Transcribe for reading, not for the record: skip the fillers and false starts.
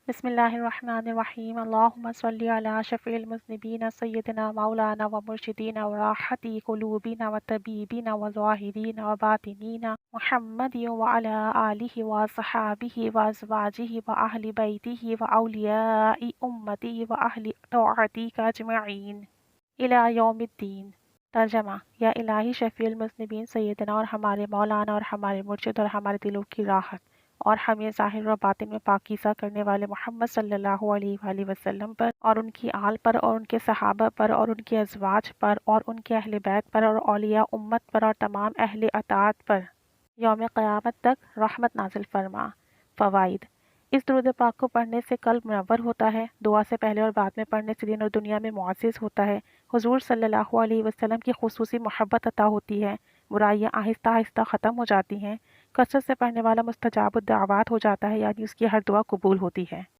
بسم اللہ الرحمن الرحیم اللہم صلی علی شفیع المذنبین سیدنا مولانا و مرشدین و راحتی قلوبنا و طبیبنا و ظاہرین و باطنین محمد و علی آلہ و صحابہ و ازواجہ و اہل بیتہ و اولیاء امتی و اہل طاعتی اجمعین الی یوم الدین۔ ترجمہ: یا الہی شفیع المذنبین سیدنا اور ہمارے مولانا اور ہمارے مرشد اور ہمارے دلوں کی راحت، اور ہمیں ظاہر و باطن میں پاکیزہ کرنے والے محمد صلی اللہ علیہ وآلہ وسلم پر اور ان کی آل پر اور ان کے صحابہ پر اور ان کے ازواج پر اور ان کے اہل بیت پر اور اولیاء امت پر اور تمام اہل اطاعت پر یوم قیامت تک رحمت نازل فرما۔ فوائد: اس درود پاک کو پڑھنے سے قلب منور ہوتا ہے، دعا سے پہلے اور بعد میں پڑھنے سے دین اور دنیا میں معزز ہوتا ہے، حضور صلی اللہ علیہ وسلم کی خصوصی محبت عطا ہوتی ہے، برائیاں آہستہ آہستہ ختم ہو جاتی ہیں، کثرت سے پڑھنے والا مستجاب الدعوات ہو جاتا ہے، یعنی اس کی ہر دعا قبول ہوتی ہے۔